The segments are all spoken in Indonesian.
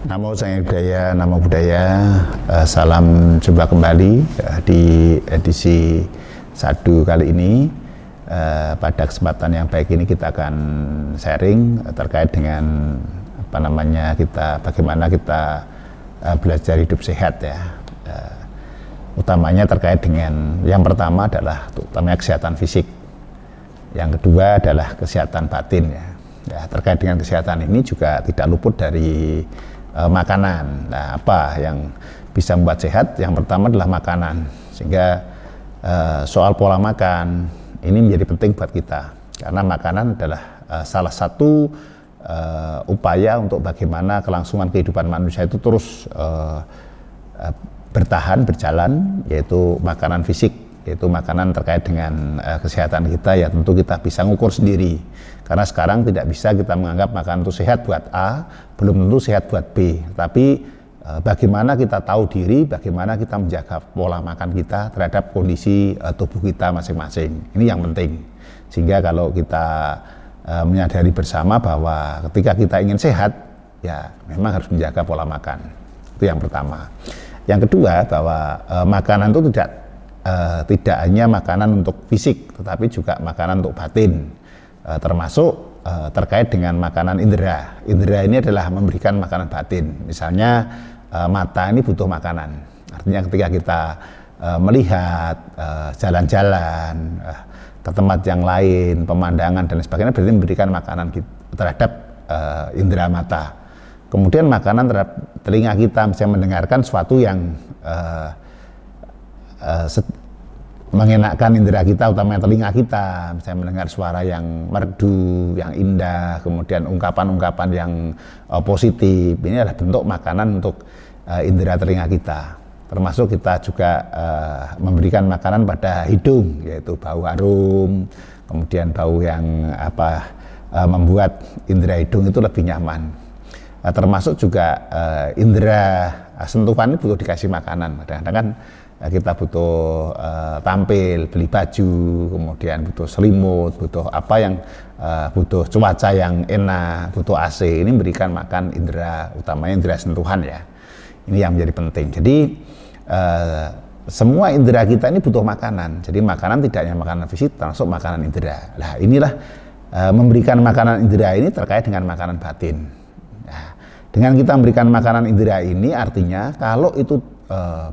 Namo budaya, salam jumpa kembali di edisi Sadu kali ini. Pada kesempatan yang baik ini kita akan sharing terkait dengan bagaimana kita belajar hidup sehat ya. Utamanya terkait dengan yang pertama adalah utamanya kesehatan fisik, yang kedua adalah kesehatan batin ya. Terkait dengan kesehatan ini juga tidak luput dari makanan. Nah, apa yang bisa membuat sehat? Yang pertama adalah makanan, sehingga soal pola makan ini menjadi penting buat kita, karena makanan adalah salah satu upaya untuk bagaimana kelangsungan kehidupan manusia itu terus berjalan, yaitu makanan fisik, yaitu makanan terkait dengan kesehatan kita. Ya tentu kita bisa ngukur sendiri, karena sekarang tidak bisa kita menganggap makanan itu sehat buat A, belum tentu sehat buat B. Tapi bagaimana kita tahu diri, bagaimana kita menjaga pola makan kita terhadap kondisi tubuh kita masing-masing. Ini yang penting. Sehingga kalau kita menyadari bersama bahwa ketika kita ingin sehat, ya memang harus menjaga pola makan. Itu yang pertama. Yang kedua, bahwa makanan itu tidak hanya makanan untuk fisik, tetapi juga makanan untuk batin, termasuk terkait dengan makanan indera. Indera ini adalah memberikan makanan batin. Misalnya mata ini butuh makanan. Artinya ketika kita melihat, jalan-jalan ke tempat yang lain, pemandangan dan sebagainya, berarti memberikan makanan terhadap indera mata. Kemudian makanan terhadap telinga kita, misalnya mendengarkan sesuatu yang mengenakkan indera kita, utamanya telinga kita, misalnya mendengar suara yang merdu, yang indah, kemudian ungkapan-ungkapan yang positif. Ini adalah bentuk makanan untuk indera telinga kita. Termasuk kita juga memberikan makanan pada hidung, yaitu bau harum, kemudian bau yang membuat indera hidung itu lebih nyaman. Termasuk juga indera sentuhan ini butuh dikasih makanan. Kadang-kadang kan kita butuh tampil, beli baju, kemudian butuh selimut, butuh butuh cuaca yang enak, butuh AC. Ini memberikan makan indera, utamanya indera sentuhan ya. Ini yang menjadi penting. Jadi semua indera kita ini butuh makanan. Jadi makanan tidak hanya makanan fisik, termasuk makanan indera. Nah, inilah memberikan makanan indera ini terkait dengan makanan batin. Nah, dengan kita memberikan makanan indera ini artinya kalau itu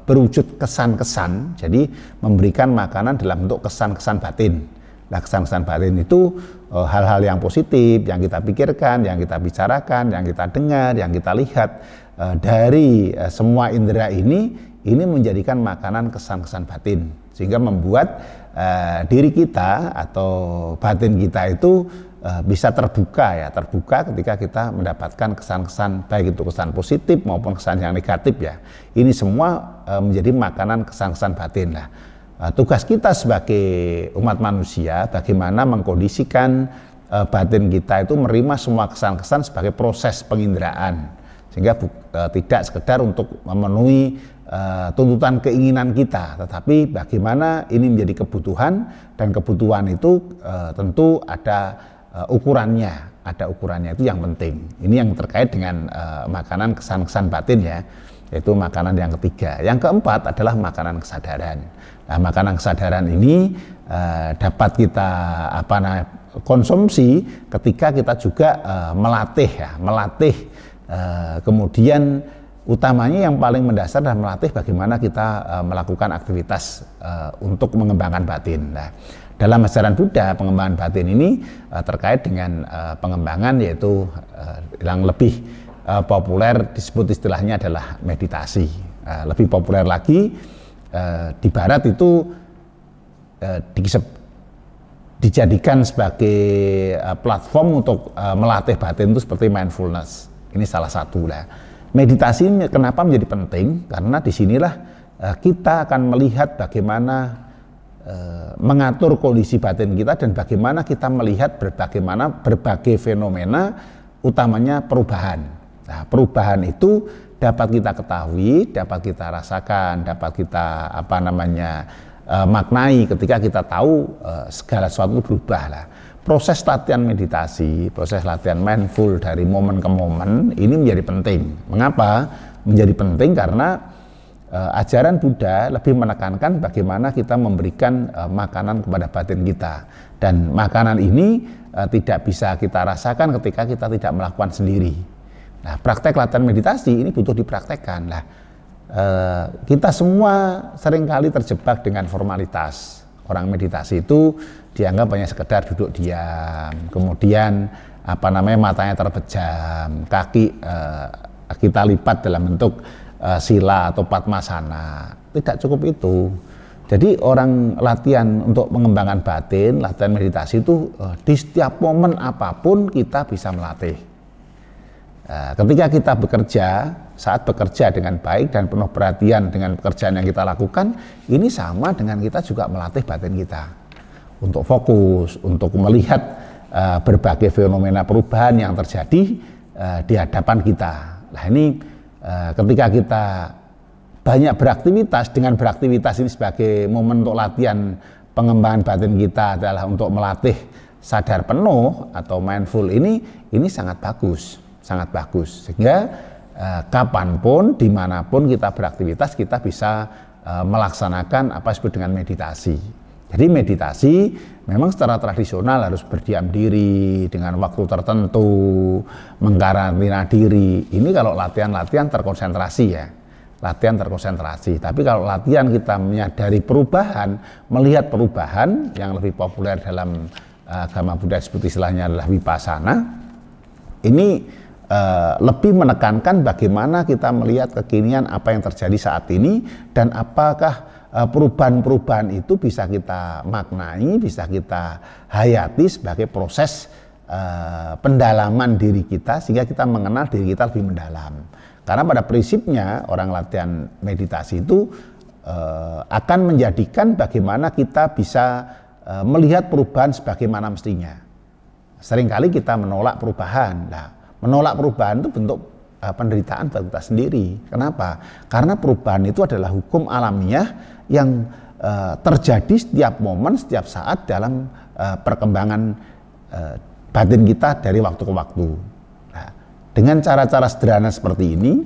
berwujud kesan-kesan, jadi memberikan makanan dalam bentuk kesan-kesan batin. Nah, kesan-kesan batin itu hal-hal yang positif, yang kita pikirkan, yang kita bicarakan, yang kita dengar, yang kita lihat dari semua indera ini menjadikan makanan kesan-kesan batin, sehingga membuat diri kita atau batin kita itu bisa terbuka ketika kita mendapatkan kesan-kesan, baik itu kesan positif maupun kesan yang negatif ya. Ini semua menjadi makanan kesan-kesan batin lah. Tugas kita sebagai umat manusia bagaimana mengkondisikan batin kita itu menerima semua kesan-kesan sebagai proses penginderaan, sehingga tidak sekedar untuk memenuhi tuntutan keinginan kita, tetapi bagaimana ini menjadi kebutuhan, dan kebutuhan itu tentu ada ukurannya itu yang penting. Ini yang terkait dengan makanan kesan-kesan batin ya, yaitu makanan yang ketiga. Yang keempat adalah makanan kesadaran. Nah, makanan kesadaran ini dapat kita konsumsi ketika kita juga melatih. Kemudian utamanya yang paling mendasar adalah melatih bagaimana kita melakukan aktivitas untuk mengembangkan batin. Nah, dalam ajaran Buddha, pengembangan batin ini terkait dengan pengembangan, yaitu yang lebih populer disebut istilahnya adalah meditasi. Lebih populer lagi di Barat itu dijadikan sebagai platform untuk melatih batin itu seperti mindfulness. Ini salah satu lah. Meditasi ini kenapa menjadi penting? Karena disinilah kita akan melihat bagaimana mengatur kondisi batin kita, dan bagaimana kita melihat berbagai fenomena, utamanya perubahan. Nah, perubahan itu dapat kita ketahui, dapat kita rasakan, dapat kita maknai ketika kita tahu segala sesuatu berubah lah. proses latihan meditasi, proses latihan mindful dari momen ke momen ini menjadi penting. Mengapa? Menjadi penting karena ajaran Buddha lebih menekankan bagaimana kita memberikan makanan kepada batin kita. Dan makanan ini tidak bisa kita rasakan ketika kita tidak melakukan sendiri. Nah, praktek latihan meditasi ini butuh dipraktekkan. Nah, kita semua seringkali terjebak dengan formalitas. Orang meditasi itu dianggap hanya sekedar duduk diam, kemudian matanya terpejam, kaki kita lipat dalam bentuk sila atau padmasana. Tidak cukup itu. Jadi orang latihan untuk mengembangkan batin, latihan meditasi itu di setiap momen apapun kita bisa melatih. Ketika kita bekerja, saat bekerja dengan baik dan penuh perhatian dengan pekerjaan yang kita lakukan, ini sama dengan kita juga melatih batin kita untuk fokus, untuk melihat berbagai fenomena perubahan yang terjadi di hadapan kita. Nah, ini ketika kita banyak beraktivitas, dengan beraktivitas ini sebagai momen untuk latihan pengembangan batin kita adalah untuk melatih sadar penuh atau mindful, ini sangat bagus. Sangat bagus, sehingga kapanpun, dimanapun kita beraktivitas, kita bisa melaksanakan apa disebut dengan meditasi. Jadi meditasi memang secara tradisional harus berdiam diri dengan waktu tertentu, mengkarantina diri. Ini kalau latihan-latihan terkonsentrasi ya, latihan terkonsentrasi. Tapi kalau latihan kita menyadari perubahan, melihat perubahan yang lebih populer dalam agama Buddha disebut istilahnya adalah vipassana, ini lebih menekankan bagaimana kita melihat kekinian apa yang terjadi saat ini dan apakah perubahan-perubahan itu bisa kita maknai, bisa kita hayati sebagai proses pendalaman diri kita sehingga kita mengenal diri kita lebih mendalam. Karena pada prinsipnya orang latihan meditasi itu akan menjadikan bagaimana kita bisa melihat perubahan sebagaimana mestinya. Seringkali kita menolak perubahan. Nah, menolak perubahan itu bentuk penderitaan bagi kita sendiri. Kenapa? Karena perubahan itu adalah hukum alamiah yang terjadi setiap momen, setiap saat dalam perkembangan batin kita dari waktu ke waktu. Nah, dengan cara-cara sederhana seperti ini,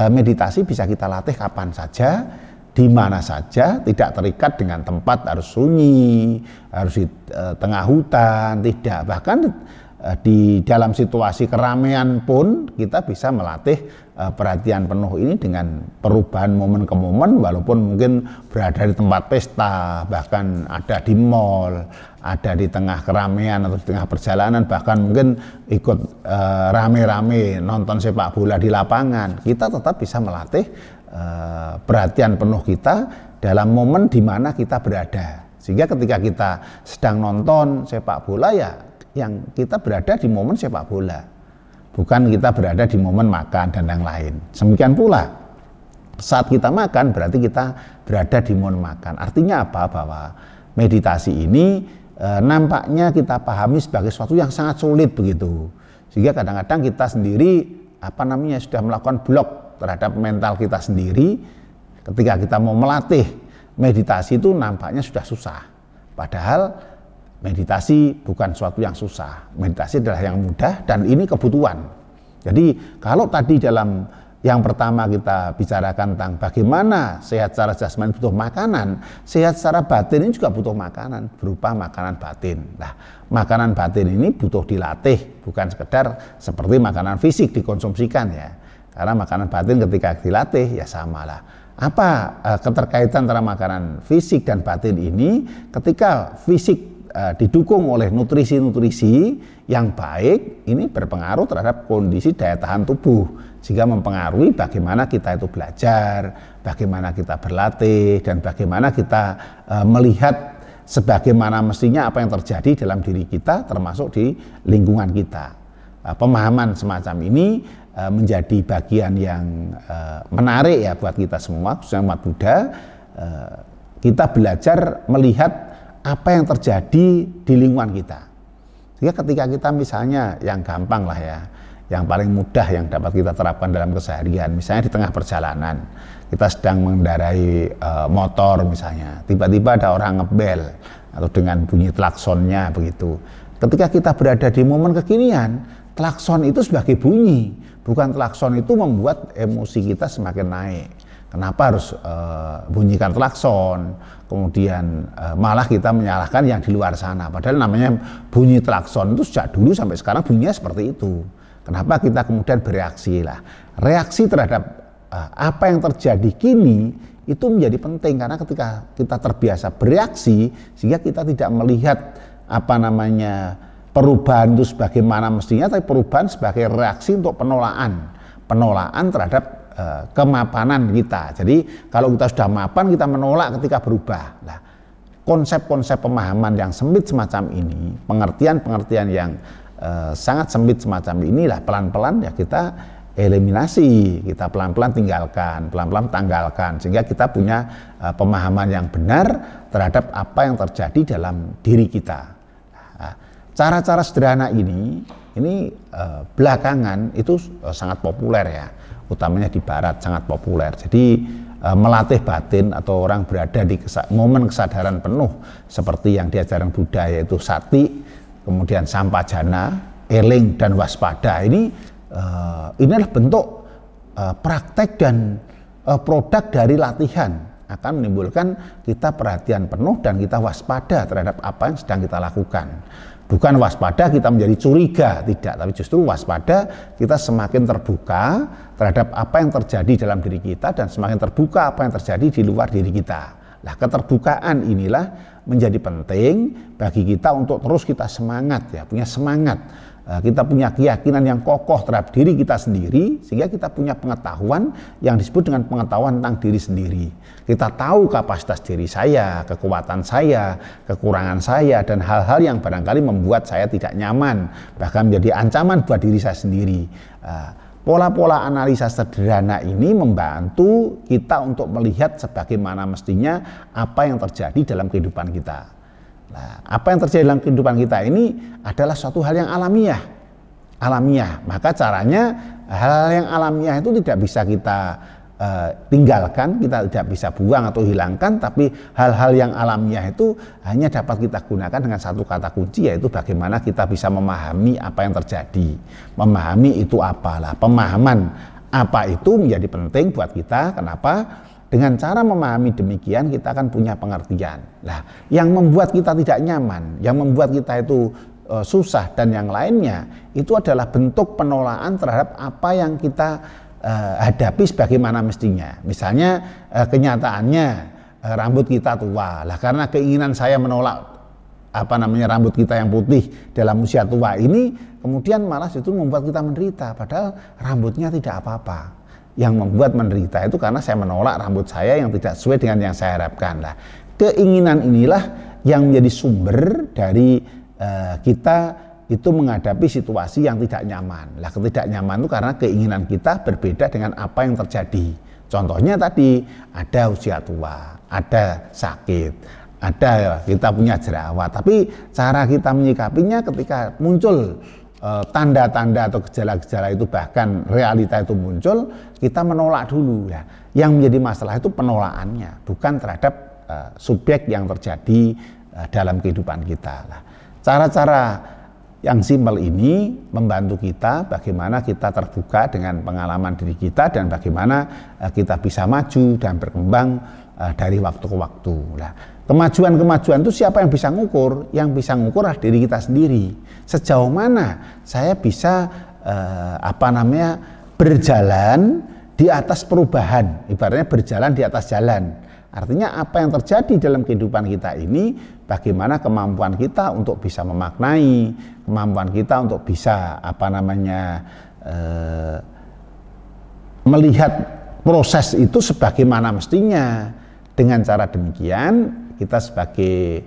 meditasi bisa kita latih kapan saja, di mana saja, tidak terikat dengan tempat harus sunyi, harus di tengah hutan, tidak. Bahkan di dalam situasi keramaian pun kita bisa melatih perhatian penuh ini dengan perubahan momen ke momen, walaupun mungkin berada di tempat pesta, bahkan ada di mall, ada di tengah keramaian atau di tengah perjalanan, bahkan mungkin ikut rame-rame nonton sepak bola di lapangan, kita tetap bisa melatih perhatian penuh kita dalam momen di mana kita berada. Sehingga ketika kita sedang nonton sepak bola, ya yang kita berada di momen sepak bola, bukan kita berada di momen makan dan yang lain. Demikian pula saat kita makan berarti kita berada di momen makan. Artinya apa? Bahwa meditasi ini nampaknya kita pahami sebagai sesuatu yang sangat sulit begitu, sehingga kadang-kadang kita sendiri sudah melakukan blok terhadap mental kita sendiri. Ketika kita mau melatih meditasi itu nampaknya sudah susah, padahal meditasi bukan sesuatu yang susah. Meditasi adalah yang mudah dan ini kebutuhan. Jadi kalau tadi dalam yang pertama kita bicarakan tentang bagaimana sehat secara jasmani butuh makanan, sehat secara batin ini juga butuh makanan berupa makanan batin. Nah, makanan batin ini butuh dilatih, bukan sekedar seperti makanan fisik dikonsumsikan ya. Karena makanan batin ketika dilatih ya samalah. Apa keterkaitan antara makanan fisik dan batin ini? Ketika fisik didukung oleh nutrisi-nutrisi yang baik, ini berpengaruh terhadap kondisi daya tahan tubuh, sehingga mempengaruhi bagaimana kita itu belajar, bagaimana kita berlatih, dan bagaimana kita melihat sebagaimana mestinya apa yang terjadi dalam diri kita, termasuk di lingkungan kita. Pemahaman semacam ini menjadi bagian yang menarik ya buat kita semua, khususnya umat Buddha. Kita belajar melihat apa yang terjadi di lingkungan kita. Sehingga ketika kita misalnya yang gampang lah ya, yang paling mudah yang dapat kita terapkan dalam keseharian, misalnya di tengah perjalanan, kita sedang mengendarai motor misalnya, tiba-tiba ada orang ngebel atau dengan bunyi klaksonnya begitu. ketika kita berada di momen kekinian, klakson itu sebagai bunyi, bukan klakson itu membuat emosi kita semakin naik. Kenapa harus bunyikan klakson, kemudian malah kita menyalahkan yang di luar sana, padahal namanya bunyi klakson itu sejak dulu sampai sekarang bunyinya seperti itu. Kenapa kita kemudian bereaksi lah? Reaksi terhadap apa yang terjadi kini itu menjadi penting, karena ketika kita terbiasa bereaksi sehingga kita tidak melihat perubahan itu sebagaimana mestinya, tapi perubahan sebagai reaksi untuk penolakan terhadap kemapanan kita. Jadi kalau kita sudah mapan, kita menolak ketika berubah. Nah, konsep-konsep pemahaman yang sempit semacam ini, pengertian-pengertian yang sangat sempit semacam inilah pelan-pelan ya kita eliminasi, kita pelan-pelan tinggalkan, pelan-pelan tanggalkan, sehingga kita punya pemahaman yang benar terhadap apa yang terjadi dalam diri kita. Nah, cara-cara sederhana ini belakangan itu sangat populer ya, utamanya di Barat sangat populer. Jadi melatih batin atau orang berada di momen kesadaran penuh seperti yang diajarkan Buddha, yaitu sati, kemudian sampajana, eling dan waspada. Ini adalah bentuk praktek dan produk dari latihan, akan menimbulkan kita perhatian penuh dan kita waspada terhadap apa yang sedang kita lakukan. Bukan waspada kita menjadi curiga, tidak, tapi justru waspada kita semakin terbuka terhadap apa yang terjadi dalam diri kita dan semakin terbuka apa yang terjadi di luar diri kita. Nah, keterbukaan inilah menjadi penting bagi kita untuk terus kita semangat ya, punya semangat. Kita punya keyakinan yang kokoh terhadap diri kita sendiri, sehingga kita punya pengetahuan yang disebut dengan pengetahuan tentang diri sendiri. Kita tahu kapasitas diri saya, kekuatan saya, kekurangan saya, dan hal-hal yang barangkali membuat saya tidak nyaman, bahkan menjadi ancaman buat diri saya sendiri. Pola-pola analisa sederhana ini membantu kita untuk melihat sebagaimana mestinya apa yang terjadi dalam kehidupan kita. Nah, apa yang terjadi dalam kehidupan kita ini adalah suatu hal yang alamiah. Maka caranya hal yang alamiah itu tidak bisa kita tinggalkan, kita tidak bisa buang atau hilangkan, tapi hal-hal yang alamiah itu hanya dapat kita gunakan dengan satu kata kunci, yaitu bagaimana kita bisa memahami apa yang terjadi. Memahami itu apalah, pemahaman apa itu menjadi penting buat kita. Kenapa? Dengan cara memahami demikian kita akan punya pengertian. Nah, yang membuat kita tidak nyaman, yang membuat kita itu susah dan yang lainnya, itu adalah bentuk penolakan terhadap apa yang kita hadapi sebagaimana mestinya. Misalnya kenyataannya rambut kita tua. Lah karena keinginan saya menolak rambut kita yang putih dalam usia tua ini, kemudian malah itu membuat kita menderita, padahal rambutnya tidak apa-apa. Yang membuat menderita itu karena saya menolak rambut saya yang tidak sesuai dengan yang saya harapkan. Nah, keinginan inilah yang menjadi sumber dari kita itu menghadapi situasi yang tidak nyaman. Lah, ketidaknyaman itu karena keinginan kita berbeda dengan apa yang terjadi. Contohnya tadi ada usia tua, ada sakit, ada kita punya jerawat. Tapi cara kita menyikapinya ketika muncul tanda-tanda atau gejala-gejala itu, bahkan realita itu muncul, kita menolak dulu. Ya, yang menjadi masalah itu penolakannya, bukan terhadap subjek yang terjadi dalam kehidupan kita. Nah, cara-cara yang simpel ini membantu kita bagaimana kita terbuka dengan pengalaman diri kita dan bagaimana kita bisa maju dan berkembang dari waktu ke waktu. Nah, kemajuan-kemajuan itu siapa yang bisa ngukur? Yang bisa ngukur adalah diri kita sendiri. Sejauh mana saya bisa berjalan di atas perubahan, ibaratnya berjalan di atas jalan. Artinya apa yang terjadi dalam kehidupan kita ini, bagaimana kemampuan kita untuk bisa memaknai, kemampuan kita untuk bisa melihat proses itu sebagaimana mestinya. Dengan cara demikian kita sebagai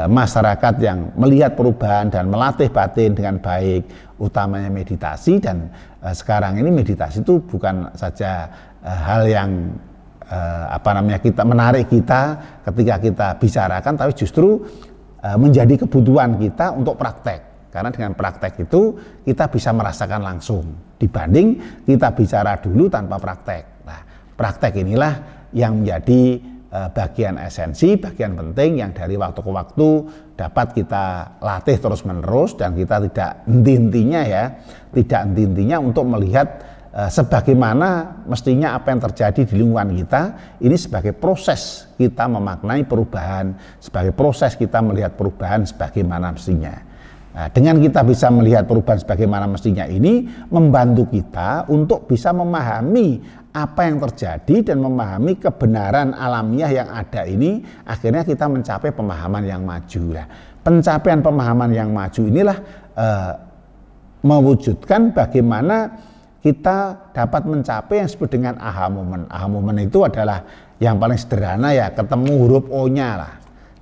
masyarakat yang melihat perubahan dan melatih batin dengan baik, utamanya meditasi. Dan sekarang ini meditasi itu bukan saja hal yang kita menarik kita ketika kita bicarakan, tapi justru menjadi kebutuhan kita untuk praktek. Karena dengan praktek itu kita bisa merasakan langsung dibanding kita bicara dulu tanpa praktek. Nah, praktek inilah yang menjadi bagian esensi, bagian penting yang dari waktu ke waktu dapat kita latih terus-menerus, dan kita tidak henti-hentinya untuk melihat sebagaimana mestinya apa yang terjadi di lingkungan kita ini sebagai proses kita memaknai perubahan, sebagai proses kita melihat perubahan sebagaimana mestinya. Nah, dengan kita bisa melihat perubahan sebagaimana mestinya ini membantu kita untuk bisa memahami apa yang terjadi dan memahami kebenaran alamiah yang ada ini, akhirnya kita mencapai pemahaman yang maju. Nah, pencapaian pemahaman yang maju inilah mewujudkan bagaimana kita dapat mencapai yang disebut dengan aha moment. Aha moment itu adalah yang paling sederhana ya, ketemu huruf O-nya lah.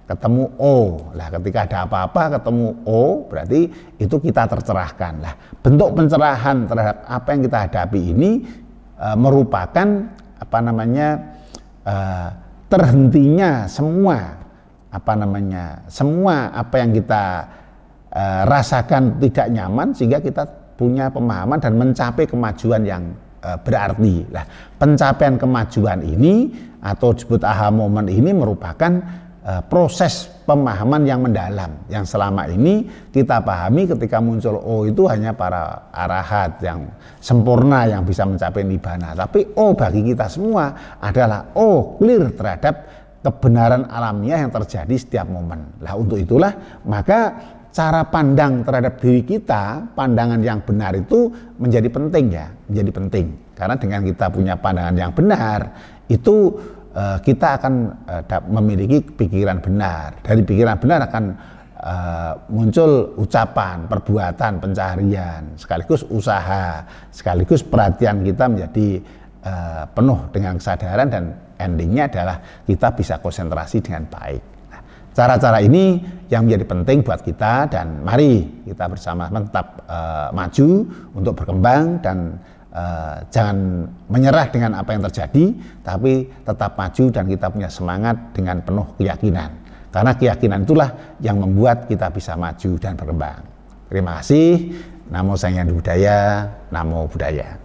Ketemu O. Lah ketika ada apa-apa ketemu O, berarti itu kita tercerahkan. Lah, bentuk pencerahan terhadap apa yang kita hadapi ini merupakan terhentinya semua apa yang kita rasakan tidak nyaman, sehingga kita punya pemahaman dan mencapai kemajuan yang berarti. Nah, pencapaian kemajuan ini atau disebut aha moment ini merupakan proses pemahaman yang mendalam yang selama ini kita pahami ketika muncul O itu hanya para arahat yang sempurna yang bisa mencapai nibbana. Tapi O bagi kita semua adalah O clear terhadap kebenaran alamiah yang terjadi setiap momen. Nah, untuk itulah maka cara pandang terhadap diri kita, pandangan yang benar itu menjadi penting ya, menjadi penting. Karena dengan kita punya pandangan yang benar, itu kita akan memiliki pikiran benar. Dari pikiran benar akan muncul ucapan, perbuatan, pencaharian, sekaligus usaha, sekaligus perhatian kita menjadi penuh dengan kesadaran, dan endingnya adalah kita bisa konsentrasi dengan baik. Cara-cara ini yang menjadi penting buat kita, dan mari kita bersama-sama tetap maju untuk berkembang, dan jangan menyerah dengan apa yang terjadi, tapi tetap maju dan kita punya semangat dengan penuh keyakinan. Karena keyakinan itulah yang membuat kita bisa maju dan berkembang. Terima kasih. Namo Sang Hyang Budaya, Namo Buddhaya.